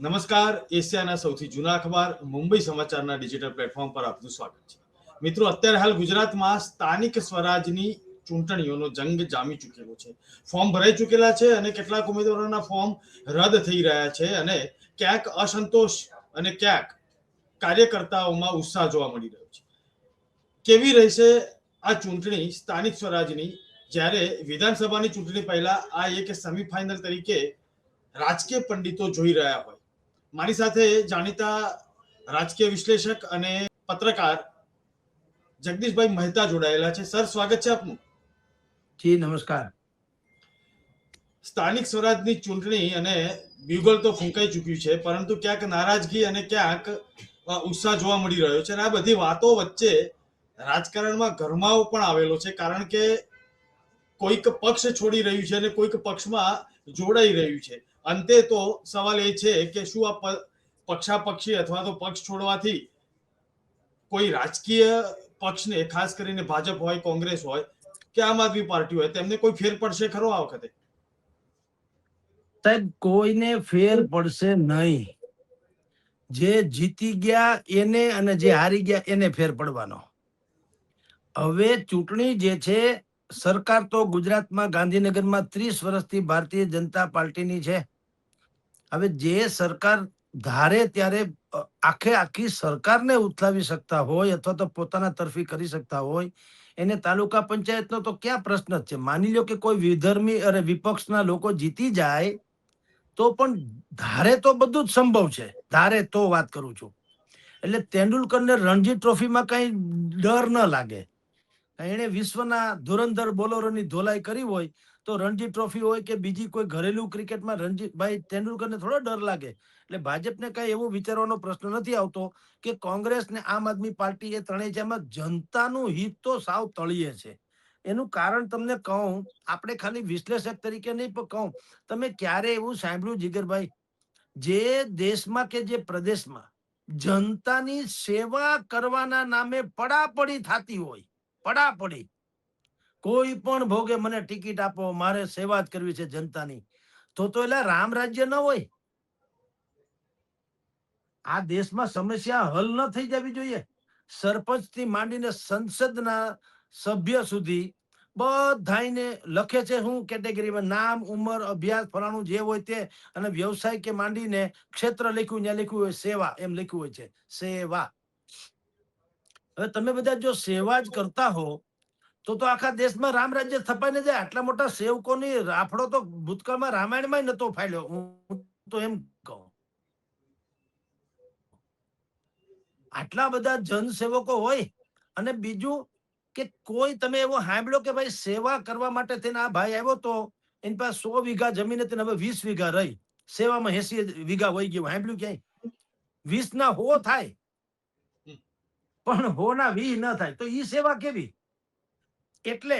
નમસ્કાર. એશિયાના સૌથી જૂના અખબાર મુંબઈ સમાચારના ડિજિટલ પ્લેટફોર્મ પર આપનું સ્વાગત છે. મિત્રો, અત્યારે હાલ ગુજરાતમાં સ્થાનિક સ્વરાજની ચૂંટણીઓનો જંગ જામી ચૂકેલો છે. ફોર્મ ભરાઈ ચૂકેલા છે અને કેટલાક ઉમેદવારોના ફોર્મ રદ થઈ રહ્યા છે અને ક્યાંક અસંતોષ અને ક્યાંક કાર્યકર્તાઓમાં ઉત્સાહ જોવા મળી રહ્યો છે. કેવી રહેશે આ ચૂંટણી સ્થાનિક સ્વરાજની, જ્યારે વિધાનસભાની ચૂંટણી પહેલા આ એક સેમીફાઇનલ તરીકે રાજકીય પંડિતો જોઈ રહ્યા હોય? મારી સાથે જાણીતા રાજકીય વિશ્લેષક અને પત્રકાર જગદીશભાઈ મહેતા જોડાયેલા છે. સર, સ્વાગત છે આપનું. જી નમસ્કાર. સ્થાનિક સ્વરાજની ચૂંટણી અને બ્યુગલ તો ફૂંકાઈ ચૂક્યું છે, પરંતુ ક્યાંક નારાજગી અને ક્યાંક ઉત્સાહ જોવા મળી રહ્યો છે. અને આ બધી વાતો વચ્ચે રાજકારણમાં ગરમાવો પણ આવેલો છે, કારણ કે કોઈક પક્ષ છોડી રહ્યું છે અને કોઈક પક્ષમાં જોડાઈ રહ્યું છે. અંતે તો સવાલ એ છે કે શું આ પક્ષાપક્ષી અથવા તો પક્ષ છોડવાથી કોઈ રાજકીય પક્ષને, ખાસ કરીને ભાજપ હોય, કોંગ્રેસ હોય કે આમ આદમી પાર્ટી હોય, તેમને કોઈ ફેર પડશે ખરો આ વખતે? સાહેબ, કોઈને ફેર પડશે નહીં. જે જીતી ગયા એને અને જે હારી ગયા એને ફેર પડવાનો. હવે ચૂંટણી જે છે, સરકાર તો ગુજરાતમાં ગાંધીનગરમાં 30 વર્ષથી ભારતીય જનતા પાર્ટીની છે. હવે જે સરકાર ધારે ત્યારે આખી સરકારને ઉથલાવી શકતા હોય અથવા તો પોતાના તરફી કરી શકતા હોય, એને તાલુકા પંચાયતનો તો ક્યાં પ્રશ્ન જ છે. માની લો કે કોઈ વિધર્મી અને વિપક્ષના લોકો જીતી જાય તો પણ ધારે તો બધું જ સંભવ છે. ધારે તો વાત કરું છું. એટલે તેંડુલકરને રણજી ટ્રોફીમાં કઈ ડર ન લાગે. એને વિશ્વના ધુરંધર બોલરોની ધોલાઈ કરી હોય તો રણજી ટ્રોફી હોય કે બીજી કોઈ ઘરેલું ક્રિકેટમાં રણજીતભાઈ તેંડુલકરને થોડો ડર લાગે. એટલે ભાજપને કઈ એવું વિચારવાનો પ્રશ્ન નથી આવતો કે કોંગ્રેસ ને આમ આદમી પાર્ટી એ ત્રણેય જેમાં જનતાનું હિત તો સાવ તળિયે છે. એનું કારણ તમને કહું, આપણે ખાલી વિશ્લેષક તરીકે નહીં પણ કહું, તમે ક્યારે એવું સાંભળ્યું જીગરભાઈ, જે દેશમાં કે જે પ્રદેશમાં જનતાની સેવા કરવાના નામે પડાપડી થતી હોય, પડાપડી, કોઈ પણ ભોગે મને ટિકિટ આપો, મારે સેવા જ કરવી છે જનતાની, તો એટલે રામ રાજ્ય ન હોય. આ દેશમાં સમસ્યા હલ ન થઈ જવી જોઈએ. સરપંચ થી માંડીને સંસદના સભ્ય સુધી બધાને લખે છે હું કેટેગરીમાં નામ, ઉંમર, અભ્યાસ, ફલાણું જે હોય તે, અને વ્યવસાય કે માંડીને ક્ષેત્ર લખ્યું, ત્યાં લખ્યું હોય સેવા, એમ લખ્યું હોય છે સેવા. હવે તમે બધા જો સેવા જ કરતા હો તો આખા દેશમાં રામ રાજ્ય સ્થપાઈને જાય. આટલા મોટા સેવકોની રાફડો તો ભૂતકાળમાં રામાયણમાં નતો ફાલ્યો. હું તો એમ કહું, આટલા બધા જનસેવકો હોય અને બીજું કે કોઈ તમે એવો સાંભળ્યો કે ભાઈ સેવા કરવા માટે તેને આ ભાઈ આવ્યો તો એની પાસે 100 વીઘા જમીન હતી, હવે 20 વીઘા રહી, સેવામાં 80 વીઘા વહી ગયું. સાંભળ્યું ક્યાંય? 20 ના 100 થાય પણ 100 ના 20 ન થાય, તો ઈ સેવા કેવી? એટલે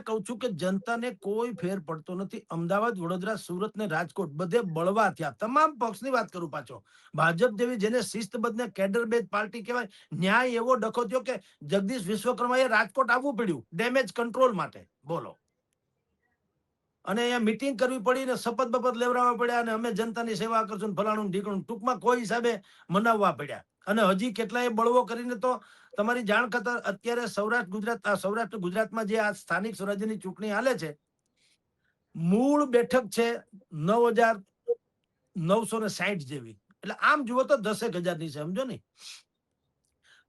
કહું છું કે જનતાને કોઈ ફેર પડતો નથી. અમદાવાદ, વડોદરા, સુરત ને રાજકોટ બધે બળવા થયા. તમામ પક્ષની વાત કરું પાછો. ભાજપ જેવી જેને શિસ્તબદ્ધ ને કેડરબેઝ પાર્ટી કહેવાય, ન્યાય એવો ડખો થયો કે જગદીશ વિશ્વકર્માએ રાજકોટ આવવું પડ્યું ડેમેજ કંટ્રોલ માટે. બોલો. અને અહીંયા મીટિંગ કરવી પડી ને શપથ બપથ લેવડાવવા પડ્યા અને અમે જનતાની સેવા કરશું, ફલાણું ઢીકણું, ટૂંકમાં કોઈ હિસાબે મનાવવા પડ્યા. અને હજી કેટલાય બળવો કરીને તો તમારી જાણ કરતા અત્યારે સૌરાષ્ટ્ર ગુજરાતમાં જે આ સ્થાનિક સ્વરાજ્યની ચૂંટણી હાલે છે, મૂળ બેઠક છે 9,960 જેવી. એટલે આમ જુઓ તો 10,000 ની છે, સમજો ને.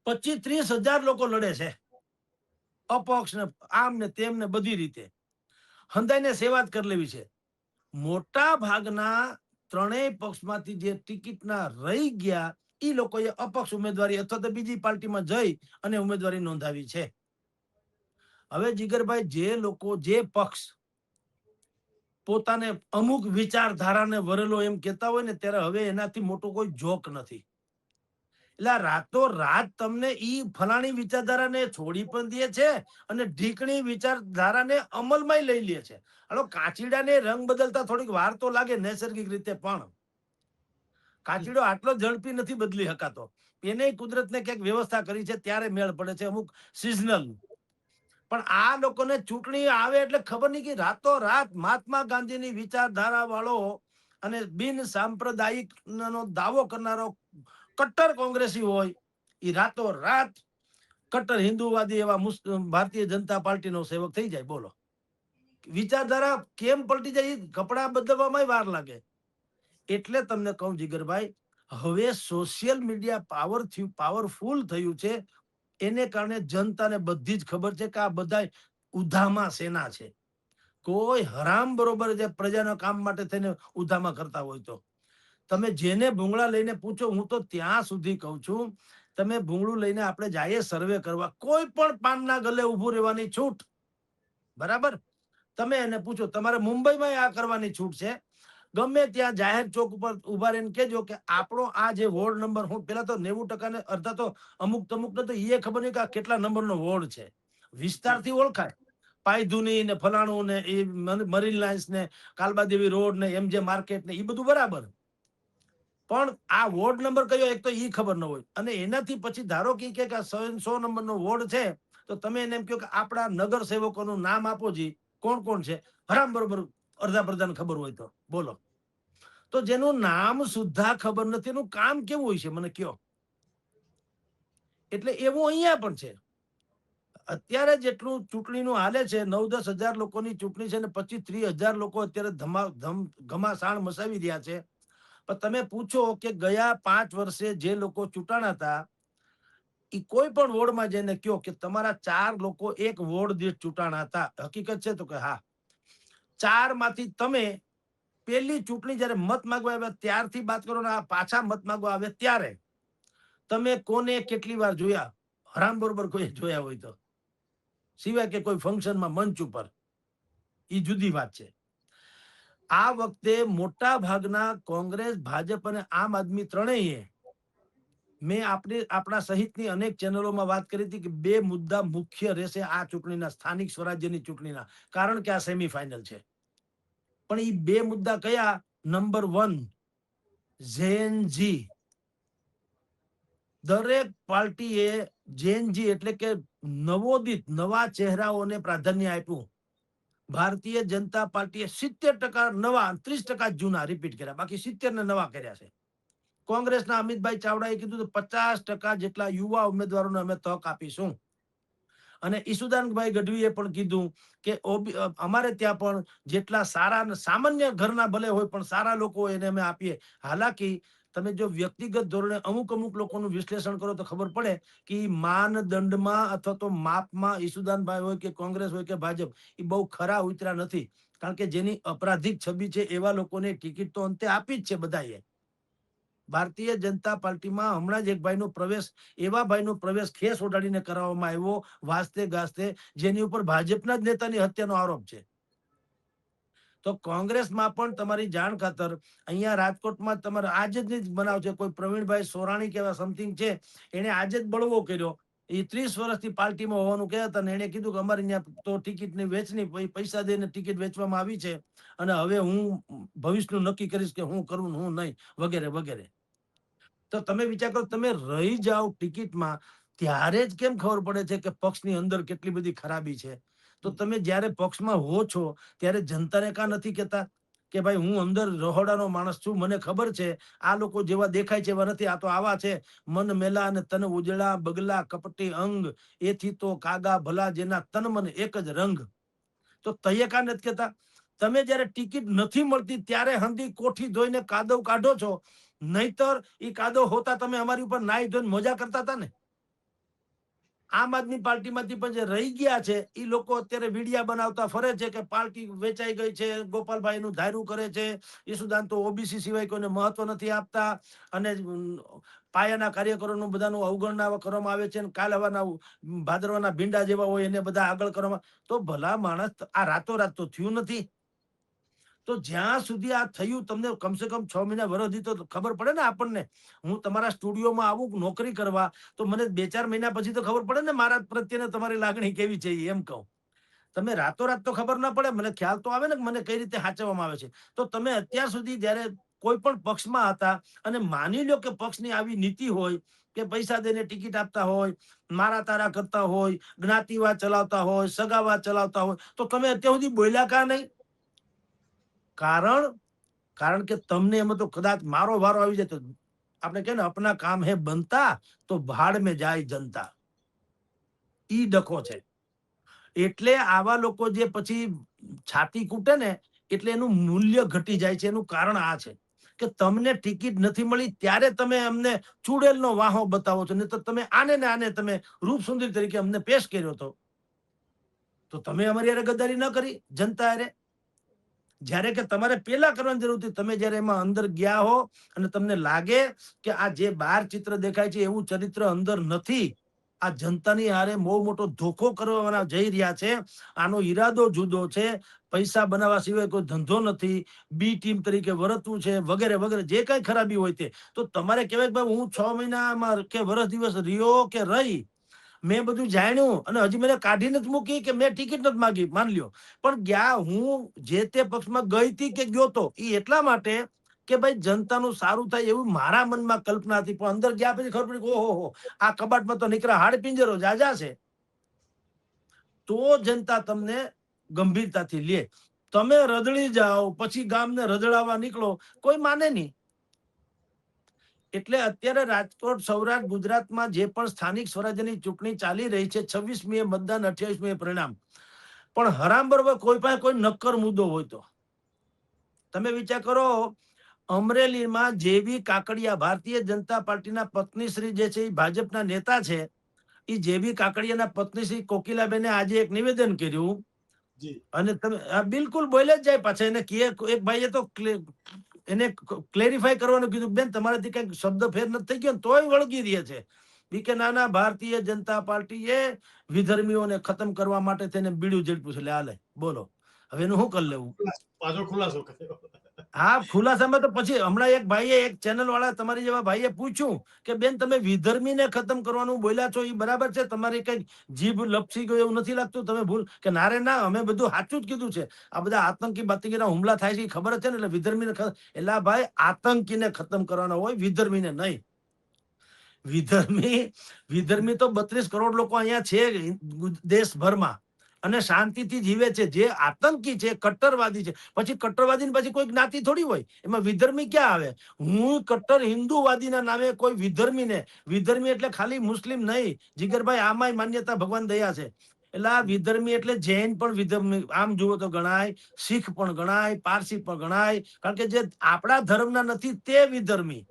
25-30 હજાર લોકો લડે છે, અપક્ષ ને આમ ને તેમ ને બધી રીતે હંધાઈને સેવા જ કરી લેવી છે. મોટા ભાગના ત્રણેય પક્ષમાંથી જે ટિકિટના રહી ગયા એ લોકોએ અપક્ષ ઉમેદવારી અથવા તો બીજી પાર્ટીમાં જઈ અને ઉમેદવારી નોંધાવી છે. હવે જીગરભાઈ, જે લોકો, જે પક્ષ પોતાને અમુક વિચારધારાને વરેલો એમ કહેતા હોય ને, ત્યારે હવે એનાથી મોટો કોઈ જોક નથી. એટલે રાતો રાત તમને ઈ ફલાણી વિચારધારાને છોડી પણ દે છે અને ઢીકણી વિચારધારાને અમલમાં લઈ લે છે. હાલો, કાચીડાને રંગ બદલતા થોડીક વાર તો લાગે નૈસર્ગિક રીતે, પણ કાચીડો આટલો ઝડપી નથી બદલી શકાતો. એને કુદરતને ક્યાંક વ્યવસ્થા કરી છે, ત્યારે મેળ પડે છે, અમુક સિઝનલ. પણ આ લોકોને ચૂંટણી આવે એટલે ખબર નહીં કે રાતો રાત મહાત્મા ગાંધીની વિચારધારા વાળો અને બિન સાંપ્રદાયિક નો દાવો કરનારો કટ્ટર કોંગ્રેસી હોય એ રાતો રાત કટ્ટર હિન્દુવાદી એવા ભારતીય જનતા પાર્ટીનો સેવક થઈ જાય. બોલો વિચારધારા કેમ પલટી જાય? કપડા બદલવામાં વાર લાગે. એટલે તમને કહું જીગરભાઈ, હવે સોશિયલ મીડિયા પાવરફુલ થયું છે. એને કારણે જનતાને બધી જ ખબર છે કે આ બધા ઉધામા સેના છે. કોઈ હરામ બરોબર જે પ્રજાના કામ માટે થઈને ઉધામા કરતા હોય તો તમે જેને ભૂંગળા લઈને પૂછો. હું તો ત્યાં સુધી કહું છું, તમે ભૂંગળું લઈને આપણે જઈએ સર્વે કરવા, કોઈ પણ પાનના ગલે ઉભું રહેવાની છૂટ. બરાબર? તમે એને પૂછો, તમારે મુંબઈમાં આ કરવાની છૂટ છે. ગમે ત્યાં જાહેર ચોક ઉપર ઉભા રહીને કેજો કે આપણો આ જે વોર્ડ નંબર, હું પેલા તો 90% ને અડધા તો અમુક ને તો એ ખબર નહીં કે આ કેટલા નંબરનો વોર્ડ છે. વિસ્તારથી ઓળખાય. પાયધુની ને ફલાણું ને એ મરીન લાઇન્સ ને કાલબાદેવી રોડ ને MJ માર્કેટ ને એ બધું બરાબર, પણ આ વોર્ડ નંબર કયો એક તો ઈ ખબર ન હોય. અને એનાથી પછી ધારો કે 100 નંબરનો વોર્ડ છે તો તમે એને એમ કહો કે આપણા નગર સેવકોનું નામ આપો જી, કોણ કોણ છે. હરામ બરોબર અડધા પ્રધાન ખબર હોય તો બોલો. તો જેનું નામ સુદ્ધા ખબર નથી એનું કામ કેવું હોય છે મને કયો. એટલે એવું અહીંયા પણ છે. અત્યારે જેટલું ચૂંટણીનું હાલે છે, 9-10 હજાર લોકોની ચૂંટણી છે ને 25-30 હજાર લોકો અત્યારે ઘમાસાણ મચાવી રહ્યા છે. પણ તમે પૂછો કે ગયા 5 વર્ષે જે લોકો ચૂંટાણા હતા એ કોઈ પણ વોર્ડમાં જઈને કયો કે તમારા 4 લોકો એક વોર્ડ દીઠ ચૂંટાણા હતા, હકીકત છે? તો કે હા. 4 માંથી તમે પેલી ચૂંટણી જયારે મત માંગવા આવ્યા ત્યારથી વાત કરો ને પાછા મત માંગવા આવે ત્યારે તમે કોને કેટલી વાર જોયા? હરામ બરોબર કોઈ જોયા હોય તો, સિવાય કે કોઈ ફંક્શનમાં મંચ ઉપર, એ જુદી વાત છે. આ વખતે મોટા ભાગના કોંગ્રેસ, ભાજપ અને આમ આદમી ત્રણેય, મેં આપણા સહિતની અનેક ચેનલોમાં વાત કરી હતી કે 2 મુદ્દા મુખ્ય રહેશે આ ચૂંટણીના, સ્થાનિક સ્વરાજ્યની ચૂંટણીના, કારણ કે આ સેમીફાઇનલ છે. પણ એ 2 મુદ્દા કયા? નંબર 1 ઝેનજી. દરેક પાર્ટીએ ઝેનજી એટલે કે નવોદિત નવા ચહેરાઓને પ્રાધાન્ય આપ્યું. ભારતીય જનતા પાર્ટીએ 70% નવા, 30% જૂના રિપીટ કર્યા, બાકી 70 ને નવા કર્યા છે. કોંગ્રેસના અમિતભાઈ ચાવડાએ કીધું 50% જેટલા યુવા ઉમેદવારોને અમે તક આપીશું. અને ઈસુદાનભાઈ ગઢવીએ પણ કીધું કે અમારે ત્યાં પણ જેટલા સારા સામાન્ય ઘરના ભલે હોય પણ સારા લોકો એને અમે આપીએ. હાલાકી તમે જો વ્યક્તિગત ધોરણે અમુક લોકોનું વિશ્લેષણ કરો તો ખબર પડે કે માનદંડમાં અથવા તો માપમાં ઈસુદાનભાઈ હોય કે કોંગ્રેસ હોય કે ભાજપ એ બહુ ખરા ઉતર્યા નથી. કારણ કે જેની અપરાધિક છબી છે એવા લોકોને ટિકિટ તો અંતે આપી જ છે બધાએ. ભારતીય જનતા પાર્ટીમાં હમણાં જ એક ભાઈનો પ્રવેશ, એવા ભાઈનો પ્રવેશ ખેસ ઓઢાડીને કરાવવામાં આવ્યો વાસ્તે ગાસ્તે, જેની ઉપર ભાજપના જ નેતાની હત્યાનો આરોપ છે. તો કોંગ્રેસમાં પણ તમારી જાણ ખાતર અહીંયા રાજકોટમાં તમારે આજે જ બનાવ છે, કોઈ પ્રવીણભાઈ સોરાણી કેવા સમથિંગ છે, એને આજે જ બળવો કર્યો. એ 30 વર્ષથી પાર્ટીમાં હોવાનું કહેતા હતા ને એને કીધું કે અમારે અહીંયા તો ટિકિટની વેચણી પૈસા દઈને ટિકિટ વેચવામાં આવી છે અને હવે હું ભવિષ્યનું નક્કી કરીશ કે હું કરું હું નહીં, વગેરે વગેરે. તો તમે વિચાર કરો, તમે રહી જાઓ ટિકિટમાં ત્યારે જ કેમ ખબર પડે છે કે પક્ષની અંદર કેટલી બધી ખરાબી છે? તો તમે જ્યારે પક્ષમાં હો છો ત્યારે જનતાને કાં નથી કહેતા કે ભાઈ હું અંદર રહોડાનો માણસ છું, મને ખબર છે આ લોકો જેવા દેખાય છે એવા નથી, આ તો આવા છે, મન મેલા અને તન ઉજળા, બગલા કપટી અંગ, એથી તો કાગા ભલા જેના તન મન એક જ રંગ. તો તૈયે કાં નથી કહેતા? તમે જ્યારે ટિકિટ નથી મળતી ત્યારે હંધી કોઠી ધોઈને કાદવ કાઢો છો, નહીતર એ કાદવ હોતા તમે અમારી ઉપર નાઈ ધોઈને મજા કરતા હતા ને. આમ આદમી પાર્ટીમાંથી પણ જે રહી ગયા છે એ લોકો અત્યારે વિડિયા બનાવતા ફરે છે કે પાર્ટી વેચાઈ ગઈ છે, ગોપાલભાઈ નું ધાર્યું કરે છે, ઈસુદાન તો ઓબીસી સિવાય કોઈને મહત્વ નથી આપતા અને પાયાના કાર્યકરોનું બધાનું અવગણના કરવામાં આવે છે. કાલ હવાના ભાદરવાના ભીંડા જેવા હોય એને બધા આગળ કરવામાં. તો ભલા માણસ, આ રાતોરાત તો થયું નથી. તો જ્યાં સુધી આ થયું, તમને કમસે કમ 6 મહિના વરસથી તો ખબર પડે ને આપણને. હું તમારા સ્ટુડિયોમાં આવું નોકરી કરવા તો મને 2-4 મહિના પછી તો ખબર પડે ને મારા પ્રત્યેને તમારી લાગણી કેવી છે. એમ કહું, તમે રાતોરાત તો ખબર ના પડે. મને ખ્યાલ તો આવે ને મને કઈ રીતે સાચવવામાં આવે છે. તો તમે અત્યાર સુધી જયારે કોઈ પણ પક્ષમાં હતા અને માની લો કે પક્ષની આવી નીતિ હોય કે પૈસા દઈને ટિકિટ આપતા હોય, મારા તારા કરતા હોય, જ્ઞાતિવાદ ચલાવતા હોય, સગાવાદ ચલાવતા હોય, તો તમે અત્યાર સુધી બોલ્યા કાં નહીં? કારણ કારણ કે તમને એમાં તો કદાચ મારો વારો આવી જાય તો આપણે કહે ને અપના કામ હે બનતા તો ભાડ મેં જાય જનતા, ઈ ડખો છે. એટલે આવા લોકો જે પછી છાતી કૂટે ને એટલે એનું મૂલ્ય ઘટી જાય છે. એનું કારણ આ છે કે તમને ટિકિટ નથી મળી ત્યારે તમે અમને ચૂડેલનો વાહો બતાવો છો, ને તો તમે આને ને આને તમે રૂપસુંદરી તરીકે અમને પેશ કર્યો હતો, તો તમે અમારી હારે ગદ્દારી ન કરી જનતા હારે. જ્યારે કે તમારે પેલા કરવાની જરૂર હતી. તમે જયારે એમાં અંદર ગયા હો અને તમને લાગે કે આ જે બહાર ચિત્ર દેખાય છે એવું ચરિત્ર અંદર નથી, આ જનતાની હારે બહુ મોટો ધોખો કરવાના જઈ રહ્યા છે, આનો ઈરાદો જુદો છે, પૈસા બનાવવા સિવાય કોઈ ધંધો નથી, બી ટીમ તરીકે વર્તવું છે, વગેરે વગેરે જે કઈ ખરાબી હોય તે, તો તમારે કહેવાય કે ભાઈ હું 6 મહિનામાં કે વર્ષ દિવસ રહ્યો કે રહી, મેં બધું જાણ્યું અને હજી મને કાઢીને જ મૂકી કે મેં ટિકિટ નથી માગી, માન લ્યો, પણ ગયા હું જે તે પક્ષમાં ગઈ હતી કે ગયો તો એ એટલા માટે કે ભાઈ જનતાનું સારું થાય એવું મારા મનમાં કલ્પના હતી. પણ અંદર ગયા પછી ખબર પડી કે ઓહો, આ કબાટમાં તો નીકળ્યા હાડ પિંજરો જાજા છે. તો જનતા તમને ગંભીરતાથી લે. તમે રદડી જાઓ પછી ગામને રદડાવા નીકળો, કોઈ માને નહીં. એટલે અત્યારે રાજકોટ, સૌરાષ્ટ્ર ગુજરાતમાં જે પણ સ્થાનિક સ્વરાજ્યની ચૂંટણી ચાલી રહી છે, 26મીએ મતદાન, 28મીએ પરિણામ, પણ હરામ બરોબર કોઈ પાસે કોઈ નક્કર મુદ્દો હોય તો તમે વિચાર કરો, અમરેલીમાં જેવી કાકડિયા, ભારતીય જનતા પાર્ટીના પત્ની શ્રી જે છે એ ભાજપના નેતા છે, એ જેવી કાકડિયાના પત્ની શ્રી કોકિલાબેને આજે એક નિવેદન કર્યું અને તમે બિલકુલ બોલે જ જાય પાછા. એને એક ભાઈએ તો એને ક્લેરિફાય કરવાનું કીધું, બેન તમારાથી કઈક શબ્દ ફેર નથી થઈ ગયો, તોય વળગી રહે છે. બી કે નાના, ભારતીય જનતા પાર્ટીએ વિધર્મીઓને ખતમ કરવા માટે તેને બીડું ઝડપ્યું છે. હાલે બોલો હવે એનું શું કરી લેવું? પાછો ખુલાસો કર્યો. હા, ખુલાસામાં તો પછી હમણાં એક ભાઈએ, એક ચેનલ વાળા તમારી જેવા ભાઈએ પૂછ્યું કે બેન તમે વિધર્મીને ખતમ કરવાનું બોલ્યા છો, એ બરાબર છે? તમારી કઈ જીભ લપસી ગયો એવું નથી લાગતું? તમે ભૂલ કે નારે ના, અમે બધું સાચું જ કીધું છે. આ બધા આતંકી બાતંકીના હુમલા થાય છે એ ખબર જ છે ને, એટલે વિધર્મીને એટલે ભાઈ આતંકીને ખતમ કરવાના હોય, વિધર્મીને નહીં. વિધર્મી તો 32 કરોડ લોકો અહીંયા છે દેશભરમાં અને શાંતિથી જીવે છે. જે આતંકી છે, કટ્ટરવાદી છે, પછી કટ્ટરવાદી પછી કોઈ જ્ઞાતિ થોડી હોય, એમાં વિધર્મી ક્યાં આવે? હું કટ્ટર હિન્દુવાદીના નામે કોઈ વિધર્મીને, વિધર્મી એટલે ખાલી મુસ્લિમ નહીં જીગરભાઈ, આમાંય માન્યતા ભગવાન દયા છે. એટલે આ વિધર્મી એટલે જૈન પણ વિધર્મી આમ જુઓ તો ગણાય, શીખ પણ ગણાય, પારસી પણ ગણાય, કારણ કે જે આપણા ધર્મના નથી તે વિધર્મી.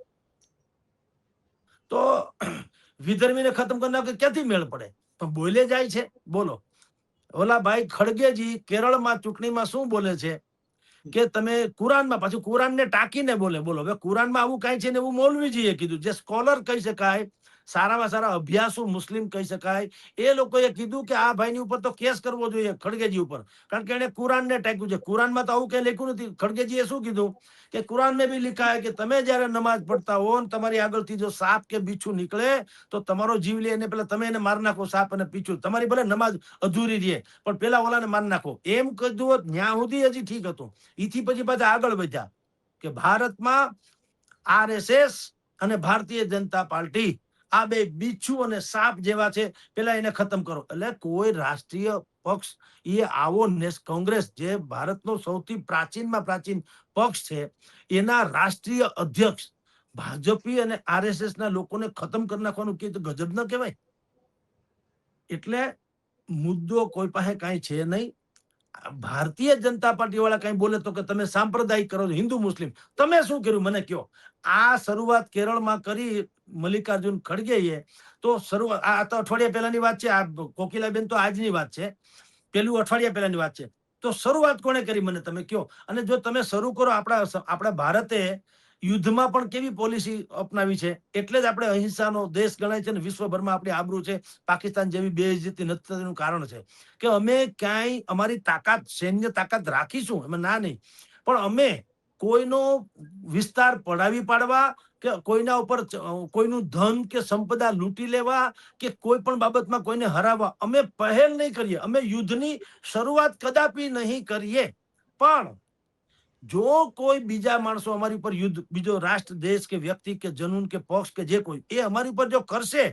તો વિધર્મીને ખતમ કરનાર ક્યાંથી મેળ પડે? પણ બોલે જાય છે. બોલો, ઓલા ભાઈ ખડગેજી કેરળમાં ચૂંટણીમાં શું બોલે છે કે તમે કુરાનમાં, પાછું કુરાનને ટાંકીને બોલે. બોલો, હવે કુરાનમાં આવું કઈ છે ને એવું મૌલવીજીએ કીધું, જે સ્કોલર કહી શકાય, સારામાં સારા અભ્યાસુ મુસ્લિમ કહી શકાય, એ લોકોએ કીધું કે આ ભાઈની ઉપર તો કેસ કરવો જોઈએ, ખડગેજી ઉપર, કારણ કે એને કુરાનને ટાંક્યું છે. કુરાનમાં તો આવું કઈ લખ્યું નથી. ખડગેજીએ શું કીધું કે કુરાન में भी लिखा है कि તમે જયારે નમાઝ પડતા હો ને તમારી આગળથી જો સાપ કે બીછું નીકળે તો તમારો જીવ લે, એને પેલા તમે એને માર નાખો, સાપ અને પીછું. તમારી ભલે નમાઝ અધૂરી રહે પણ પેલા ઓલાને માર નાખો. એમ કીધું હોત ન્યા સુધી હજી ઠીક હતું. ઈથી પછી પાછા આગળ વધ્યા કે ભારતમાં આરએસએસ અને ભારતીય જનતા પાર્ટી આ બે બીછું અને સાપ જેવા છે, પેલા એને ખતમ કરો. એટલે કોઈ રાષ્ટ્રીય પક્ષ એ આવો કોંગ્રેસ જે ભારતનો સૌથી પ્રાચીનમાં પ્રાચીન પક્ષ છે, એના રાષ્ટ્રીય અધ્યક્ષ ભાજપી અને આરએસએસ ના લોકોને ખતમ કરી નાખવાનું કે ગજબ ન કહેવાય? એટલે મુદ્દો કોઈ પાસે કઈ છે નહીં. ભારતીય જનતા પાર્ટી વાળા કઈ બોલે તો કે તમે સાંપ્રદાયિક કરો છો, હિન્દુ મુસ્લિમ. તમે શું કર્યું મને કયો? આ શરૂઆત કેરળમાં કરી મલ્લિકાર્જુન ખડગેએ. તો શરૂઆત આ તો અઠવાડિયા પહેલાની વાત છે. આ કોકિલાબેન તો આજની વાત છે, પેલું અઠવાડિયા પહેલાની વાત છે. તો શરૂઆત કોણે કરી મને તમે કયો? અને જો તમે શરૂ કરો, આપણા ભારતે યુદ્ધમાં પણ કેવી પોલિસી અપનાવી છે, એટલે જ આપણે અહિંસાનો દેશ ગણાય છે ને વિશ્વભરમાં આપણી આબરૂ છે. પાકિસ્તાન જેવી બેઇજ્જતી નથી થતીનું કારણ છે કે અમે ક્યાંય અમારી તાકાત, સૈન્ય તાકાત રાખીશું, એમાં ના નહીં, પણ અમે કોઈનો વિસ્તાર પડાવી પાડવા કે કોઈના ઉપર કોઈનું ધન કે સંપદા લૂંટી લેવા કે કોઈ પણ બાબતમાં કોઈને હરાવવા અમે પહેલ નહીં કરીએ. અમે યુદ્ધની શરૂઆત કદાપી નહીં કરીએ. પણ જો કોઈ બીજા માણસો અમારી ઉપર યુદ્ધ, બીજો રાષ્ટ્ર, દેશ કે વ્યક્તિ કે જનૂન કે પક્ષ કે જે કોઈ એ અમારી ઉપર જો કરશે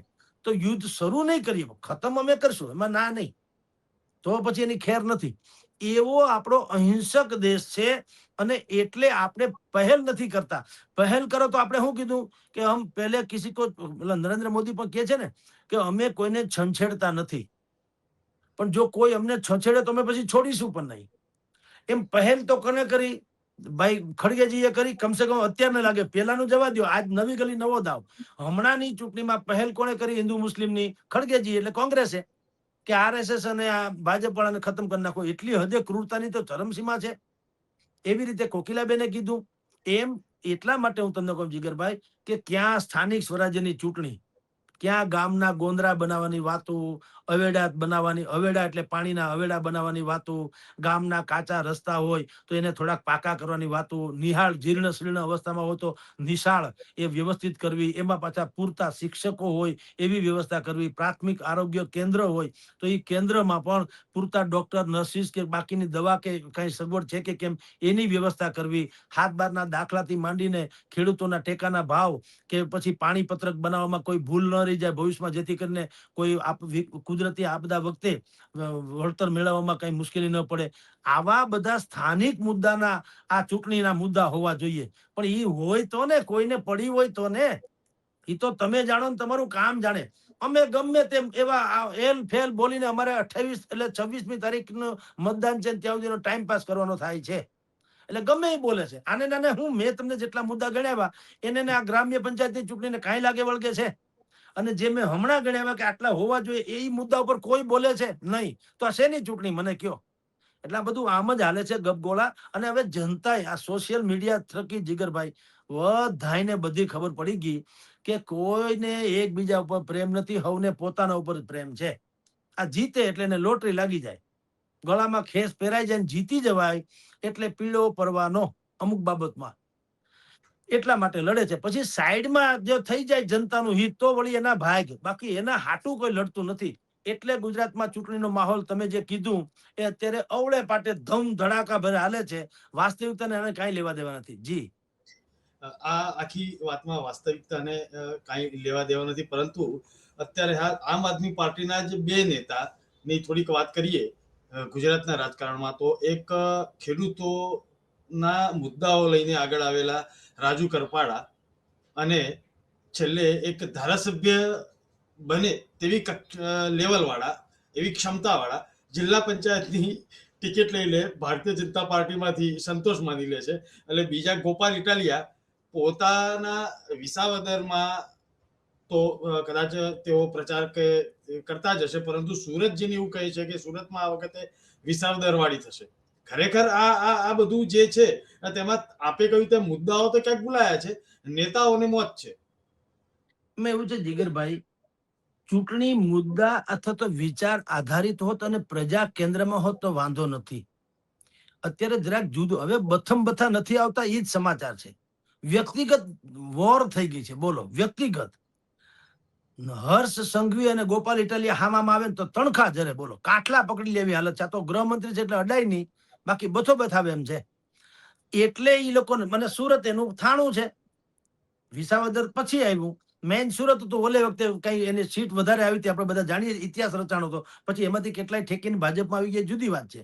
તો યુદ્ધ શરૂ નહીં કરીએ, ખતમ અમે કરશું, એમાં ના નહીં. તો પછી એની ખેર નથી. એવો આપણો અહિંસક દેશ છે. અને એટલે આપણે પહેલ નથી કરતા. પહેલ કરો તો આપણે શું કીધું કે હમ પહેલે કિસી કો, નરેન્દ્ર મોદી પણ કહે છે ને કે અમે કોઈને છંછેડતા નથી, પણ જો કોઈ અમને છંછેડે તો અમે પછી છોડીશું પણ નહીં. એમ પહેલ તો કોને કરી? ભાઈ ખડગેજીએ કરી. કમસે કમ અત્યારને લાગે, પેલાનું જવા દો, આજ નવી ગલી નવો દાવ. હમણાંની ચૂંટણીમાં પહેલ કોણે કરી? હિન્દુ મુસ્લિમની ખડગેજી એટલે કોંગ્રેસે, કે આરએસએસ અને આ ભાજપ વાળાને ખતમ કરી નાખો. એટલી હદે ક્રૂરતાની તો ચરમસીમા છે. એવી રીતે કોકિલાબેને કીધું એમ. એટલા માટે હું તમને કહું જીગરભાઈ કે ક્યાં સ્થાનિક સ્વરાજ્યની ચૂંટણી, ક્યાં ગામના ગોંદરા બનાવવાની વાતો, અવેડા બનાવવાની, અવેડા એટલે પાણીના અવેડા બનાવવાની વાતો, ગામના કાચા રસ્તા હોય તો એને થોડાક પાકા કરવાની વાતો, નિહાળ જીર્ણ શીર્ણ અવસ્થામાં હોય તો નિશાળ એ વ્યવસ્થિત કરવી, એમાં પાછા પૂરતા શિક્ષકો હોય એવી વ્યવસ્થા કરવી, પ્રાથમિક આરોગ્ય કેન્દ્ર હોય તો એ કેન્દ્રમાં પણ પૂરતા ડોક્ટર, નર્સિસ કે બાકીની દવા કે કઈ સગવડ છે કે કેમ એની વ્યવસ્થા કરવી, હાથ બારના દાખલાથી માંડીને ખેડૂતોના ટેકાના ભાવ કે પછી પાણી પત્રક બનાવવામાં કોઈ ભૂલ ન રહી જાય ભવિષ્યમાં, જેથી કરીને કોઈ કુદરતી આપદા વખતે વળતર મેળવવામાં કઈ મુશ્કેલી ન પડે. આવા બધા સ્થાનિક મુદ્દાના આ ચૂંટણીના મુદ્દા હોવા જોઈએ. પણ એ હોય તો ને, કોઈને પડી હોય તો ને, એ તો તમે જાણો ને તમારું કામ જાણે. અમે ગમે તેમ એવા એલ ફેલ બોલીને અમારે 28 એટલે 26મી તારીખનું મતદાન છે ત્યાં સુધીનો ટાઈમ પાસ કરવાનો થાય છે. એટલે ગમે એ બોલે છે. આને નાને હું મેં તમને જેટલા મુદ્દા ગણાવ્યા એને આ ગ્રામ્ય પંચાયતની ચૂંટણીને કાંઈ લાગે વળગે છે? અને જે મેં હમણાં ગણાવ્યા કે આટલા હોવા જોઈએ એ મુદ્દા ઉપર કોઈ બોલે છે નહીં, તો આ શેની ચૂંટણી મને કયો? એટલે આ બધું આમ જ હાલે છે ગપગોળા. અને હવે જનતાએ આ સોશિયલ મીડિયા થકી જીગરભાઈ બધાને બધી ખબર પડી ગઈ કે કોઈને એકબીજા ઉપર પ્રેમ નથી, હવને પોતાના ઉપર પ્રેમ છે. આ જીતે એટલે એને લોટરી લાગી જાય, ગળામાં ખેસ પહેરાઈ જાય, જીતી જવાય એટલે પીળો પરવાનો અમુક બાબતમાં, એટલા માટે લડે છે. પછી સાઈડમાં જો થઈ જાય જનતાનું હિત તો વળી એના ભાગ, બાકી એના હાટું કોઈ લડતું નથી. એટલે ગુજરાતમાં ચૂંટણીનો માહોલ તમે જે કીધું એ અત્યારે અવળે પાટે ધમ ધડાકા ભરે હાલે છે. વાસ્તવિકતાને એને કાંઈ લેવા દેવા નથી. જી, આ આખી વાતમાં વાસ્તવિકતાને કાંઈ લેવા દેવા નથી, પરંતુ અત્યારે હાલ આમ આદમી પાર્ટીના જે બે નેતાની થોડીક વાત કરીએ ગુજરાતના રાજકારણમાં, તો એક ખેડૂતોના મુદ્દાઓ લઈને આગળ આવેલા રાજુ કરપાડા અને છેલ્લે એક ધારાસભ્ય બને તેવી લેવલવાળા, એવી ક્ષમતાવાળા જિલ્લા પંચાયતની ટિકિટ લઈ લે ભારતીય જનતા પાર્ટીમાંથી સંતોષ માની લે છે. એટલે બીજા ગોપાલ ઇટાલિયા પોતાના વિસાવદરમાં તો કદાચ તેઓ પ્રચાર કરતા જ હશે, પરંતુ સુરત જેને એવું કહે છે કે સુરતમાં આ વખતે વિસાવદર વાળી થશે. ખરેખર આ બધું જે છે તેમાં આપે કહ્યું તે મુદ્દાઓ તો ક્યાંક ભૂલાયા છે, નેતાઓને મોત છે. મેં એવું છે જીગરભાઈ, ચૂંટણી મુદ્દા અથવા તો વિચાર આધારિત હોત અને પ્રજા કેન્દ્રમાં હોત તો વાંધો નથી. અત્યારે જરાક જુદું, હવે બથમ નથી આવતા એ જ સમાચાર છે. વ્યક્તિગત વોર થઈ ગઈ છે. બોલો, વ્યક્તિગત. હર્ષ સંઘવી અને ગોપાલ ઇટાલિયા હામામાં આવે ને તો તણખા જરે, બોલો, કાટલા પકડી લેવી હાલત છે. આ તો ગૃહમંત્રી છે એટલે અડાય નહીં, બાકી બથો બથાવે એમ છે. એટલે એ લોકોને, મને સુરત એનું થાણું છે, વિસાવદર પછી આવ્યું, મેન સુરત હતું. ઓલે વખતે કઈ એની સીટ વધારે આવી હતી, આપણે બધા જાણીએ, ઇતિહાસ રચાણો હતો. પછી એમાંથી કેટલાય ઠેકીને ભાજપમાં આવી ગયા, જુદી વાત છે.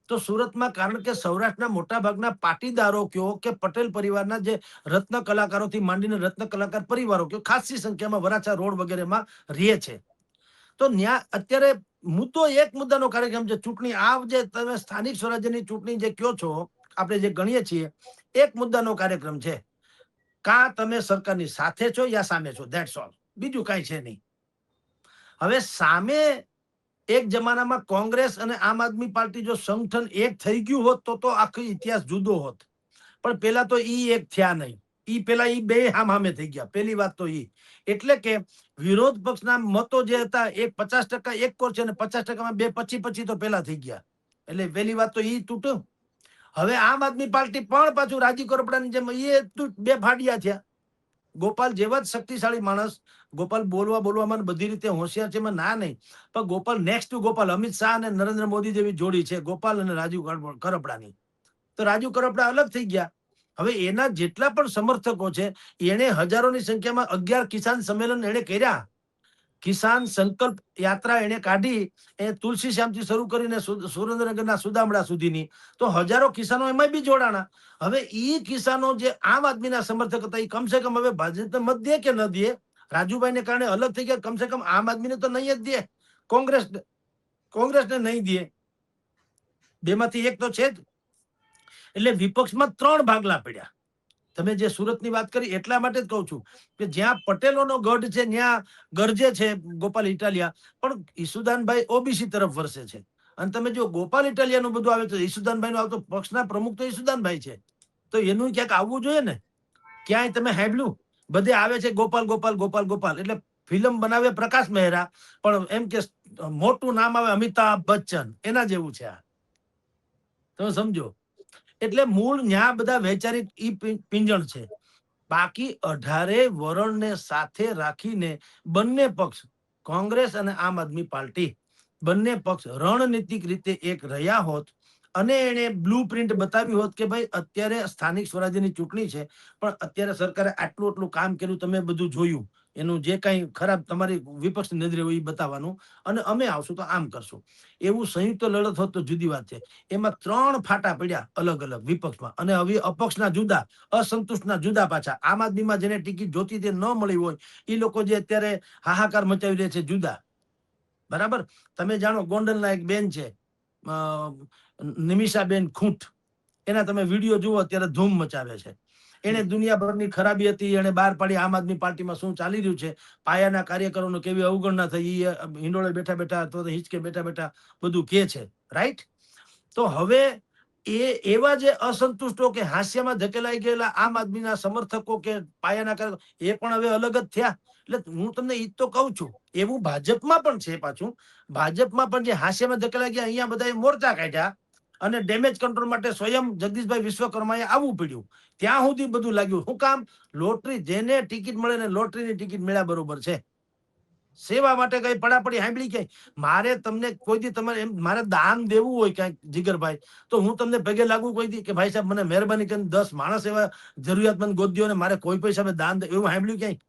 તો સુરતમાં, કારણ કે સૌરાષ્ટ્રના મોટા ભાગના પાટીદારો કયો કે પટેલ પરિવારના જે રત્ન કલાકારોથી માંડીને રત્ન કલાકાર પરિવારો કયો ખાસી સંખ્યામાં વરાછા રોડ વગેરેમાં રહે છે. તો ત્યાં અત્યારે મુદ્દો એક મુદ્દાનો કાર્યક્રમ છે ચૂંટણી. આ જે તમે સ્થાનિક સ્વરાજ્યની ચૂંટણી જે કયો છો, આપણે જે ગણીએ છીએ, એક મુદ્દાનો કાર્યક્રમ છે. કાં તમે સરકારની સાથે છો યા સામે છો, ધેટ્સ ઓલ. બીજું કાંઈ છે નહીં. હવે સામે એક જમાનામાં કોંગ્રેસ અને આમ આદમી પાર્ટી જો સંગઠન એક થઈ ગયું હોત તો આખો ઇતિહાસ જુદો હોત. પણ પેલા તો ઈ એક થયા નહીં. પેલા ઈ બે હામે થઈ ગયા. પેલી વાત તો ઈ, એટલે કે વિરોધ પક્ષના મતો જે હતા એક 50% એક કોર છે અને 50%માં બે 25 તો પેલા થઈ ગયા. એટલે પેલી વાત તો ઈ તૂટ્યું. હવે આમ આદમી પાર્ટી પણ પાછું રાજી કરપડાની જેમ એ બે ફાડિયા થયા. ગોપાલ જેવા જ શક્તિશાળી માણસ, ગોપાલ બોલવામાં બધી રીતે હોશિયાર છે, એમાં ના નહીં, પણ ગોપાલ નેક્સ્ટ ટુ ગોપાલ, અમિત શાહ અને નરેન્દ્ર મોદી જેવી જોડી છે ગોપાલ અને રાજુ કરપડાની. તો રાજુ કરપડા અલગ થઈ ગયા. હવે એના જેટલા પણ સમર્થકો છે, એને હજારોની સંખ્યામાં 11 કિસાન સંમેલન એને કર્યા. કિસાન સંકલ્પ યાત્રા એને કાઢી, એ તુલસી શ્યામથી શરૂ કરીને સુરેન્દ્રનગરના સુદામડા સુધીની, તો હજારો કિસાનો એમાં બી જોડાણા. હવે ઈ કિસાનો જે આમ આદમીના સમર્થક હતા, એ કમસે કમ હવે ભાજપને મત દે કે ન દે, રાજુભાઈને કારણે અલગ થઈ ગયા, કમસે કમ આમ આદમીને તો નહીં જ દે, કોંગ્રેસને નહીં દે, બેમાંથી એક તો છે જ. એટલે વિપક્ષમાં 3 ભાગલા પડ્યા. તમે જે સુરતની વાત કરી એટલા માટે જ કહું છું કે જ્યાં પટેલોનો ગઢ છે ત્યાં ગરજે છે ગોપાલ ઇટાલિયા, પણ ઈસુદાનભાઈ ઓબીસી તરફ વરસે છે. અને તમે જો ગોપાલ ઇટાલિયાનું બધું આવે તો ઈસુદાનભાઈ નું આવતો, પક્ષના પ્રમુખ તો ઈસુદાનભાઈ છે, તો એનું ક્યાંક આવવું જોઈએ ને. ક્યાંય તમે સાંભળ્યું? બધે આવે છે ગોપાલ ગોપાલ ગોપાલ ગોપાલ. એટલે ફિલ્મ બનાવે પ્રકાશ મહેરા, પણ એમ કે મોટું નામ આવે અમિતાભ બચ્ચન, એના જેવું છે આ. તમે સમજો. એટલે મૂળ ન્યા બધા વૈચારિક ઈ પિંજણ છે. બાકી 18 વરણને સાથે રાખીને બંને પક્ષ, કોંગ્રેસ અને આમ આદમી પાર્ટી, બંને પક્ષ રણનીતિક રીતે એક રહ્યા હોત અને એને બ્લુ પ્રિન્ટ બતાવ્યું હોત કે ભાઈ અત્યારે સ્થાનિક સ્વરાજ્યની ચૂંટણી છે, પણ અત્યારે સરકારે આટલું કામ કર્યું, તમે બધું જોયું, એનું જે કઈ ખરાબ તમારી વિપક્ષની નજરે હોય એ બતાવવાનું, અને અમે આવશું તો આમ કરશું. એવું સંયુક્ત લડત હોત તો જુદી વાત છે. એમાં 3 ફાટા પડ્યા અલગ અલગ વિપક્ષમાં, અને હવે અપક્ષના જુદા, અસંતુષ્ટના જુદા પાછા. આમ આદમીમાં જેને ટિકિટ જોતી તે ન મળી હોય એ લોકો જે અત્યારે હાહાકાર મચાવી રહ્યા છે જુદા. બરાબર. તમે જાણો ગોંડલના એક બેન છે નિમિષાબેન ખૂંટ, એના તમે વિડીયો જુઓ, અત્યારે ધૂમ મચાવે છે. એને દુનિયાભરની ખરાબી હતી, એને બહાર પાડી આમ આદમી પાર્ટીમાં શું ચાલી રહ્યું છે, પાયાના કાર્યકરોનો કેવી અવગણના થઈ, હિંડોળે બેઠા બેઠા અથવા હિંચકે બેઠા બેઠા બધું કે છે. રાઈટ. તો હવે એવા જે અસંતુષ્ટો કે હાસ્યમાં ધકેલાઈ ગયેલા આમ આદમીના સમર્થકો કે પાયાના કાર્યકરો, એ પણ હવે અલગ જ થયા. એટલે હું તમને ઈ તો કહું છું, એવું ભાજપમાં પણ છે. પાછું ભાજપમાં પણ જે હાસ્યમાં ધકેલાઈ ગયા, અહીંયા બધાએ મોરચા કાઢ્યા અને ડેમેજ કંટ્રોલ માટે સ્વયં જગદીશભાઈ વિશ્વકર્માએ આવવું પડ્યું. ત્યાં સુધી બધું લાગ્યું. શું કામ? લોટરી, જેને ટિકિટ મળે ને લોટરીની ટિકિટ મળ્યા બરોબર છે. સેવા માટે કઈ પડાપડી સાંભળી ક્યાંય? મારે તમને કોઈ દી તમારે મારે દાન દેવું હોય ક્યાંક જીગરભાઈ, તો હું તમને પગે લાગુ કોઈ દી કે ભાઈ સાહેબ મને મહેરબાની કરીને 10 માણસ એવા જરૂરિયાતમંદ ગોત ને મારે કોઈ પૈસા દાન દે, એવું સાંભળ્યું ક્યાંય?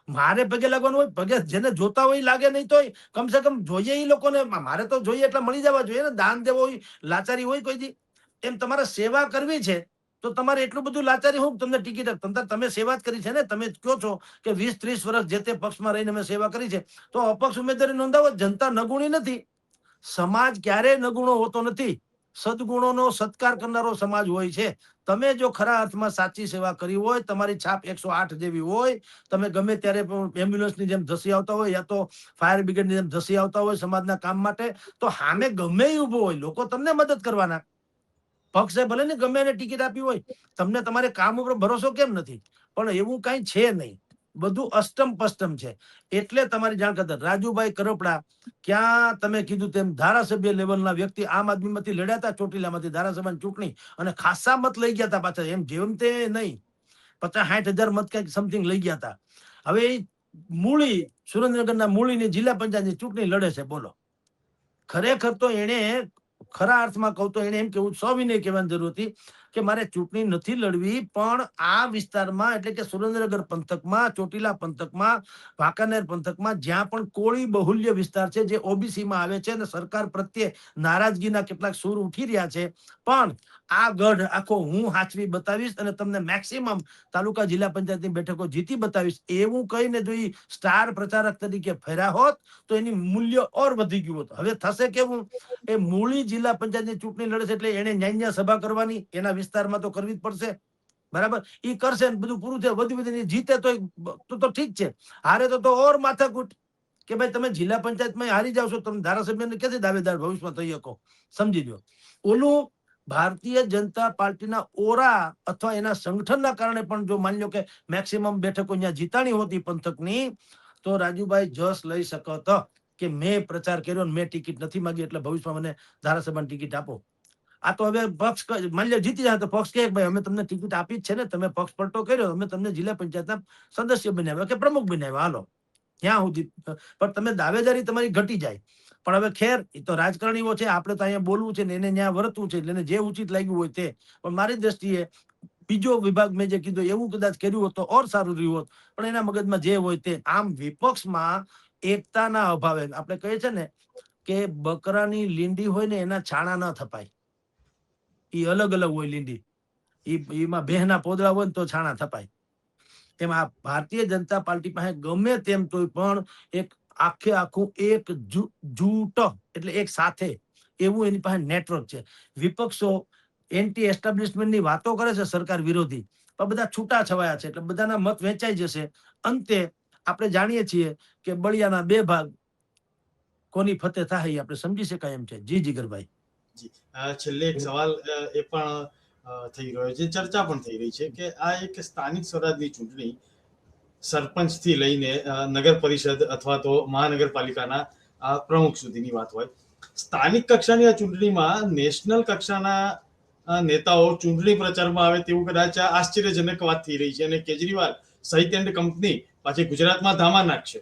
મારે પગે લાગવાનું હોય, પગે જેને જોતા હોય લાગે, નહીં તો કમસે કમ જોઈએ એ લોકોને. મારે તો જોઈએ એટલે મળી જવા જોઈએ ને. દાન દેવો હોય, લાચારી હોય કોઈ દી? એમ તમારે સેવા કરવી છે તો તમારે એટલું બધું લાચારી હું તમને ટિકિટ, તમે સેવા જ કરી છે ને. તમે કહો છો કે 20-30 વર્ષ જે તે પક્ષમાં રહીને અમે સેવા કરી છે, તો અપક્ષ ઉમેદવારી નોંધાવો. જનતા નગુણી નથી. સમાજ ક્યારેય નગુણો હોતો નથી. સદગુણોનો સત્કાર કરનારો સમાજ હોય છે. તમે જો ખરા અર્થમાં સાચી સેવા કરી હોય, તમારી છાપ 108 જેવી હોય, તમે ગમે ત્યારે એમ્બ્યુલન્સની જેમ ધસી આવતા હોય, યા તો ફાયર બ્રિગેડની જેમ ધસી આવતા હોય સમાજના કામ માટે, તો સામે ગમે એ ઉભો હોય, લોકો તમને મદદ કરવાના. પક્ષે ભલે ને ગમે એને ટિકિટ આપી હોય, તમને તમારે કામ ઉપર ભરોસો કેમ નથી? પણ એવું કઈ છે નહીં. બધું અષ્ટમ પષ્ટમ છે. એટલે તમારી જાણ કરતા રાજુભાઈ કરપડા, ક્યાં તમે કીધું તેમ ધારાસભ્ય લેવલના વ્યક્તિ, આમ આદમીમાંથી લડ્યા હતા ચોટીલામાંથી ધારાસભાની ચૂંટણી, અને ખાસા મત લઈ ગયા હતા પાછા. એમ જેમ તે નહીં, 50-60 હજાર મત કઈક સમથિંગ લઈ ગયા હતા. હવે મૂળી, સુરેન્દ્રનગરના મૂળીની જિલ્લા પંચાયતની ચૂંટણી લડે છે. બોલો, ખરેખર તો એને ખરા અર્થમાં કહું તો એને એમ કેવું, સવિનય કહેવાની જરૂર હતી કે મારે ચૂંટણી નથી લડવી, પણ આ વિસ્તારમાં એટલે કે સુરેન્દ્રનગર પંથકમાં, ચોટીલા પંથકમાં, વાંકાનેર પંથકમાં જ્યાં પણ કોળી બહુલ્ય વિસ્તાર છે, જે ઓબીસીમાં આવે છે, અને સરકાર પ્રત્યે નારાજગીના કેટલાક સૂર ઉઠી રહ્યા છે, પણ આ ગઢ આખો હું હાચવી બતાવીશ અને તમને મેક્સિમમ તાલુકા જિલ્લા પંચાયતની બેઠકો જીતી બતાવીશ, એવું કહીને જો સ્ટાર પ્રચારક તરીકે ફર્યા હોત તો એની મૂલ્ય ઓર વધી ગયું હોત. હવે થશે કેવું? એ મૂળી જિલ્લા પંચાયતની ચૂંટણી લડે છે એટલે એને ન્યાય સભા કરવાની, એના વિસ્તારમાં તો કરવી જ પડશે. બરાબર. એ કરશે ને બધું પૂરું થયું, વધી જીતે તો ઠીક છે, હારે તો ઓર માથાકૂટ કે ભાઈ તમે જિલ્લા પંચાયતમાં હારી જાવ છો, તમે ધારાસભ્યને ક્યાંથી દાવેદાર ભવિષ્યમાં થઈ શકો? સમજી લો. ઓલું ભારતીય જનતા પાર્ટીના ઓરા અથવા એના સંગઠનના કારણે પણ જો માની લો કે મેક્સિમમ બેઠકો ત્યાં જીતાણી હોતી પંથકની, તો રાજુભાઈ જસ લઈ શકત કે મેં પ્રચાર કર્યો, મેં ટિકિટ નથી માંગી એટલે ભવિષ્યમાં મને ધારાસભાની ટિકિટ આપો. આ તો હવે પક્ષ માની લો જીતી જાય તો પક્ષ કે ભાઈ અમે તમને ટિકિટ આપી જ છે ને, તમે પક્ષ પલટો કર્યો, અમે તમને જિલ્લા પંચાયતના સદસ્ય બનાવ્યા કે પ્રમુખ બનાવ્યા, હાલો ત્યાં સુધી. પણ તમે દાવેદારી તમારી ઘટી જાય. પણ હવે ખેર, એ તો રાજકારણીઓ છે, આપણે તો અહીંયા બોલવું છે ને એને ત્યાં વર્તવું છે, એટલે જે ઉચિત લાગ્યું હોય તે. પણ મારી દ્રષ્ટિએ બીજો વિભાગ મેં જે કીધું એવું કદાચ કર્યું હોત તો ઓર સારું રહ્યું હોત, પણ એના મગજમાં જે હોય તે. આમ વિપક્ષમાં એકતાના અભાવે આપણે કહીએ છે ને કે બકરાની લીંડી હોય ને એના છાણા ન થપાય, એ અલગ અલગ હોય લીંડી, એમાં બેહના પોદળા હોય ને તો છાણા થપાય. એમાં ભારતીય જનતા પાર્ટી પાસે ગમે તેમ તોય પણ એક આખે આખું એક જૂટ એટલે એક સાથે એવું એની પાસે નેટવર્ક છે. વિપક્ષો એન્ટી એસ્ટાબ્લિશમેન્ટની વાતો કરે છે સરકાર વિરોધી, પણ બધા છૂટા છવાયા છે એટલે બધાના મત વેચાઈ જશે. અંતે આપણે જાણીએ છીએ કે બળિયાના બે ભાગ, કોની ફતેહ થાય એ આપણે સમજી શકાય એમ છે. જી જીગરભાઈ. જી છેલ્લે એક સવાલ એ પણ થઈ રહ્યો છે, ચર્ચા પણ થઈ રહી છે કે આ એક સ્થાનિક સ્વરાજની ચૂંટણી સરપંચ થી લઈને નગર પરિષદ અથવા તો મહાનગરપાલિકાના પ્રમુખ સુધીની વાત હોય, સ્થાનિક કક્ષાની આ ચૂંટણીમાં નેશનલ કક્ષાના નેતાઓ ચૂંટણી પ્રચારમાં આવે તેવું કદાચ આશ્ચર્યજનક વાત થઈ રહી છે. અને કેજરીવાલ સહિત એન્ડ કંપની પાછી ગુજરાતમાં ધામા નાખશે,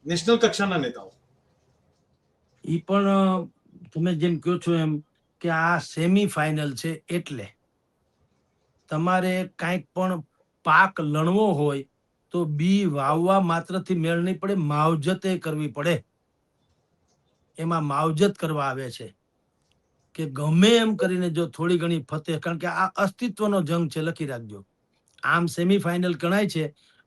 નેશનલ કક્ષાના નેતાઓ. ઈ પણ તમે જેમ કહો છો એમ કે આ સેમી ફાઇનલ છે, એટલે તમારે કાંઈક પણ પાક લણવો હોય તો બી વાવવા માત્રથી મેળ નહીં પડે, માવજતે કરવી પડે. એમાં માવજત કરવા આવે છે કે ગમે એમ કરીને જો થોડી ઘણી ફતેહ, કારણ કે આ અસ્તિત્વનો જંગ છે, લખી રાખજો. આમ સેમીફાઈનલ ગણાય છે,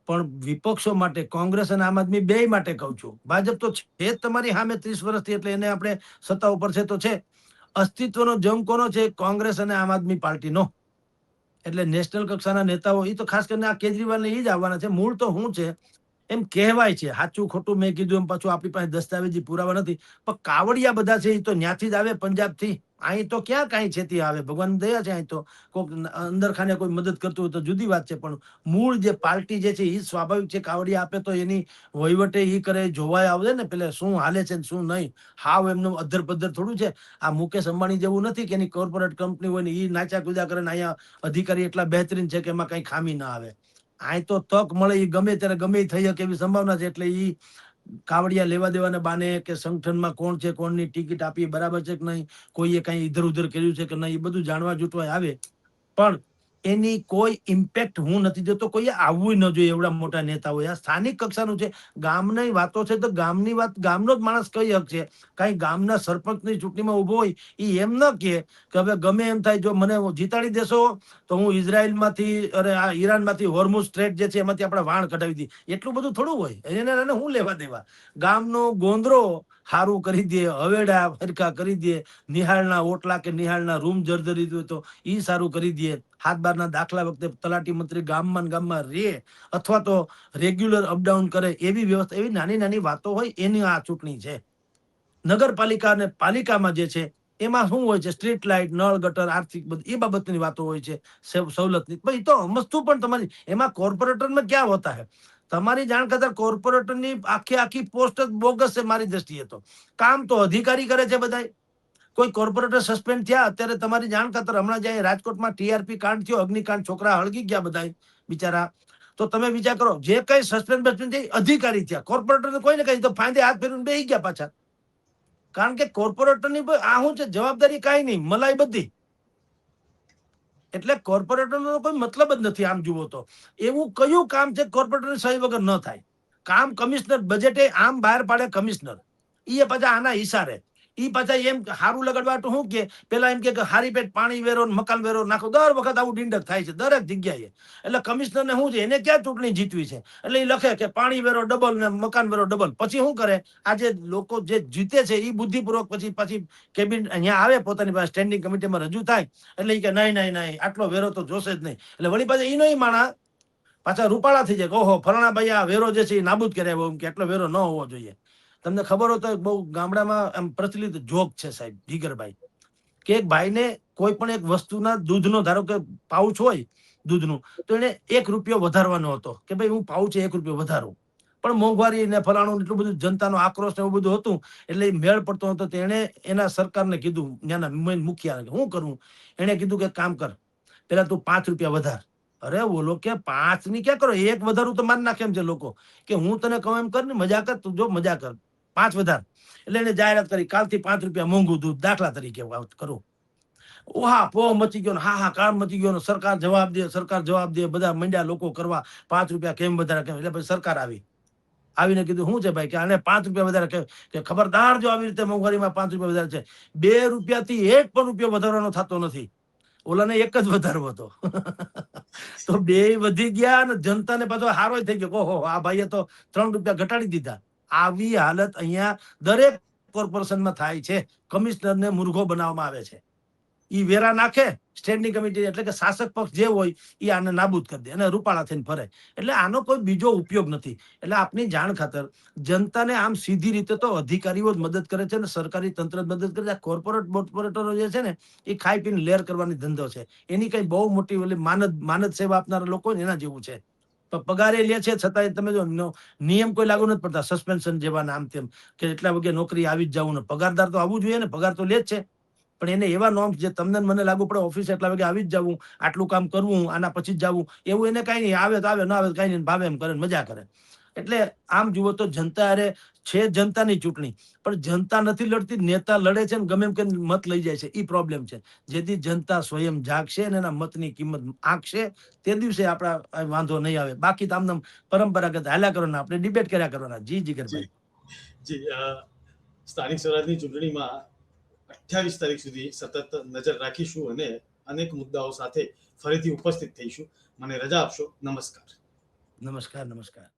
પણ વિપક્ષો માટે, કોંગ્રેસ અને આમ આદમી બે માટે કહું છું, ભાજપ તો છે જ તમારી સામે 30 વર્ષથી, એટલે એને આપણે સત્તા ઉપર છે તો છે. અસ્તિત્વનો જંગ કોનો છે? કોંગ્રેસ અને આમ આદમી પાર્ટીનો. એટલે નેશનલ કક્ષાના નેતાઓ, એ તો ખાસ કરીને આ કેજરીવાલ ને એ જ આવવાના છે. મૂળ તો શું છે એમ કહેવાય છે, સાચું ખોટું મેં કીધું એમ પાછું આપણી પાસે દસ્તાવેજી પુરાવા નથી, પણ કાવડિયા બધા છે એ તો ન્યાથી જ આવે, પંજાબ થી. અહીં તો ક્યાં કાંઈ છેતી આવે, ભગવાન દયા છે. અહીં તો કોઈક અંદર ખાને કોઈ મદદ કરતું હોય તો જુદી વાત છે, પણ મૂળ જે પાર્ટી જે છે એ સ્વાભાવિક છે. કાવડિયા આપે તો એની વહીવટે એ કરે, જોવાય આવે ને પેલે શું હાલે છે શું નહીં. હાવ એમનું અધર પદ્ધર થોડું છે. આ મુકેશ અંબાણી જેવું નથી કે એની કોર્પોરેટ કંપની હોય ને એ નાચા કુદા કરે ને અહીંયા અધિકારી એટલા બહેતરીન છે કે એમાં કઈ ખામી ના આવે. અહીં તો તક મળે એ ગમે ત્યારે ગમે થઈ શકે એવી સંભાવના છે. એટલે એ કાવડિયા લેવા દેવાને બાને કે સંગઠનમાં કોણ છે, કોણની ટિકિટ આપી બરાબર છે કે નહીં, કોઈએ કઈ ઇધર ઉધર કર્યું છે કે નહીં, એ બધું જાણવા જૂટવા આવે. પણ એની કોઈ ઇમ્પેક્ટ હું નથી જોતો. કોઈએ આવવું ન જોઈએ એવડા મોટા નેતાઓ. આ સ્થાનિક કક્ષાનું છે, ગામની વાતો છે તો ગામની વાત ગામનો જ માણસ કઈ હક છે. કઈ ગામના સરપંચની ચૂંટણીમાં ઉભો હોય એ એમ ન કે હવે ગમે એમ થાય, જો મને જીતાડી દેશો તો હું ઇઝરાયલમાંથી આ ઈરાનમાંથી હોર્મુઝ સ્ટ્રેટ જે છે એમાંથી આપણે વાણ કઢાવી દઈએ. એટલું બધું થોડું હોય, એને હું લેવા દેવા. ગામનો ગોંદરો હારું કરી દે, હવેડા ફરકા કરી દે, નિહાળના ઓટલા કે નિહાળના રૂમ જર્જરિત હોય તો ઈ સારું કરી દે. હાથ બારના દાખલા વખતે તલાટી મંત્રી ગામમાં રહે અથવા તો રેગ્યુલર અપડાઉન કરે, એવી વ્યવસ્થા, એવી નાની નાની વાતો હોય એની આ ચૂંટણી છે. નગરપાલિકા અને પાલિકામાં જે છે એમાં શું હોય છે? સ્ટ્રીટ લાઇટ, નળ, ગટર, આર્થિક બધી એ બાબતની વાતો હોય છે, સવલતની. ભાઈ તો વસ્તુ પણ તમારી એમાં કોર્પોરેટરમાં ક્યાં હોતા હે? તમારી જાણ કરતા કોર્પોરેટરની આખી પોસ્ટ જ બોગસ છે મારી દ્રષ્ટિએ. તો કામ તો અધિકારી કરે છે બધા. કોઈ કોર્પોરેટર સસ્પેન્ડ થયા અત્યારે તમારી જાણ ખાતર, હમણાં જ્યાં રાજકોટમાં ટીઆરપી કાંડ થયો, અગ્નિકાંડ, છોકરા હળગી ગયા બધા બિચારા. તો તમે વિચાર કરો, જે કઈ સસ્પેન્ડ થઈ અધિકારી થયા, કોર્પોરેટર કોઈને કઈ તો ફાયદે હાથ ફેરવીને બેસી ગયા પાછા. કારણ કે કોર્પોરેટરની આ શું છે, જવાબદારી કાંઈ નહીં, મલાઈ બધી. એટલે કોર્પોરેટરનો કોઈ મતલબ જ નથી. આમ જુઓ તો એવું કયું કામ છે કોર્પોરેટરની સહી વગર ન થાય? કામ કમિશનર બજેટે આમ બહાર પાડે કમિશનર, એ પાછા આના ઈશારે. ઈ પાછા એમ હારું લગાડવા તો શું કે પેલા એમ કે હારી પેટ પાણી વેરો મકાન વેરો નાખો. દર વખત આવું ડીંડક થાય છે દરેક જગ્યાએ. એટલે કમિશનર ને શું છે, એને ક્યાં ચૂંટણી જીતવી છે? એટલે એ લખે કે પાણી વેરો ડબલ ને મકાન વેરો ડબલ. પછી શું કરે, આજે લોકો જે જીતે છે એ બુદ્ધિપૂર્વક પછી કેબિનેટ અહીંયા આવે, પોતાની પાસે સ્ટેન્ડિંગ કમિટીમાં રજૂ થાય, એટલે એ કે નહીં આટલો વેરો તો જોશે જ નહીં. એટલે વળી પાછા એ નહીં માણા પાછા રૂપાળા થઈ જાય. ઓહો, ફલાણા ભાઈ આ વેરો જે છે એ નાબૂદ કર્યા, એમ કે આટલો વેરો ન હોવો જોઈએ. તમને ખબર હોય તો બહુ ગામડામાં એમ પ્રચલિત જોક છે સાહેબ જીગરભાઈ, કે એક ભાઈને કોઈ પણ એક વસ્તુના દૂધનો, ધારો કે પાઉચ હોય દૂધનું, તો એને ₹1 વધારવાનો હતો કે ભાઈ હું પાઉચ ₹1 વધારું, પણ મોંઘવારી ને ફલાણું એટલું બધું જનતાનો આક્રોશ ને એવું બધું હતું, એટલે મેળ પડતો હતો. તેણે એના સરકારને કીધું, ત્યાંના મુખિયાને, શું કરવું? એને કીધું કે કામ કર, પેલા તું ₹5 વધાર. અરે બોલો કે 5 ની ક્યાં કરો, 1 વધારું તો મારી નાખે એમ છે લોકો, કે હું તને કહું એમ કર ને, મજા કર, તું જો મજા કર, 5 વધાર. એટલે એને જાહેરાત કરી, કાલથી ₹5 મોંઘું દૂધ, દાખલા તરીકે કરું. ઓહા પો મચી ગયો, હા કામ મચી ગયો, સરકાર જવાબ દે, બધા મંડ્યા લોકો કરવા, ₹5 કેમ વધારે, કેમ? એટલે પછી સરકાર આવી. આવીને કીધું શું છે ભાઈ કે આને 5 રૂપિયા વધારે કે ખબરદાર જો આવી રીતે મોંઘવારીમાં 5 રૂપિયા વધારે છે, 2 રૂપિયાથી 1 પણ રૂપિયો વધારવાનો થતો નથી. ઓલાને 1 જ વધારવો હતો. તો 2 વધી ગયા અને જનતાને પાછો હારો થઈ ગયો. ઓહો, આ ભાઈએ તો 3 રૂપિયા ઘટાડી દીધા. આવી હાલત અહીંયા દરેક કોર્પોરેશનમાં થાય છે. કમિશનરને મૂર્ખો બનાવવામાં આવે છે. ઈ વેરા નાખે સ્ટેન્ડિંગ કમિટી, એટલે કે શાસક પક્ષ જે હોય એ આને નાબૂદ કરી દે અને રૂપાળા થઈને ફરે. એટલે આનો કોઈ બીજો ઉપયોગ નથી. એટલે આપની જાણ ખાતર જનતાને આમ સીધી રીતે તો અધિકારીઓ જ મદદ કરે છે અને સરકારી તંત્ર જ મદદ કરે છે. કોર્પોરેટરો જે છે ને એ ખાઈ પીને લેર કરવાની ધંધો છે. એની કઈ બહુ મોટી ઓલી માનદ સેવા આપનારા લોકો એના જેવું છે. પગારે લે છે છતાંય તમે જો નિયમ કોઈ લાગુ નથી પડતા, સસ્પેન્શન જેવા આમ તેમ કે એટલા વાગે નોકરી આવી જ જવું ને પગારદાર તો આવવું જોઈએ ને, પગાર તો લે જ છે. પણ એને એવા નોર્મ્સ જે તમને મને લાગુ પડે ઓફિસે એટલા વાગે આવી જ જવું, આટલું કામ કરવું, આના પછી જ જવું, એવું એને કઈ નહીં. આવે તો આવે, ના આવે કઈ નહીં, ભાવે એમ કરે મજા કરે. એટલે આમ જુઓ તો જનતા અરે છે જનતાની ચૂંટણી, પણ જનતા નથી લડતી, નેતા લડે છે ને ગમે એમ કે મત લઈ જાય છે. એ પ્રોબ્લેમ છે. જેથી જનતા સ્વયં જાગશે અને એના મતની કિંમત આંકશે તે દિવસે આપણા વાંધો નહીં આવે. બાકી તો આમને પરંપરાગત હાલ્યા કરવાના, આપણે ડિબેટ કર્યા કરવાના. જી જીગરભાઈ. જી સ્થાનિક સ્વરાજની ચૂંટણીમાં 28 તારીખ સુધી સતત નજર રાખીશું અને અનેક મુદ્દાઓ સાથે ફરીથી ઉપસ્થિત થઈશું. મને રજા આપશો. નમસ્કાર. નમસ્કાર. નમસ્કાર.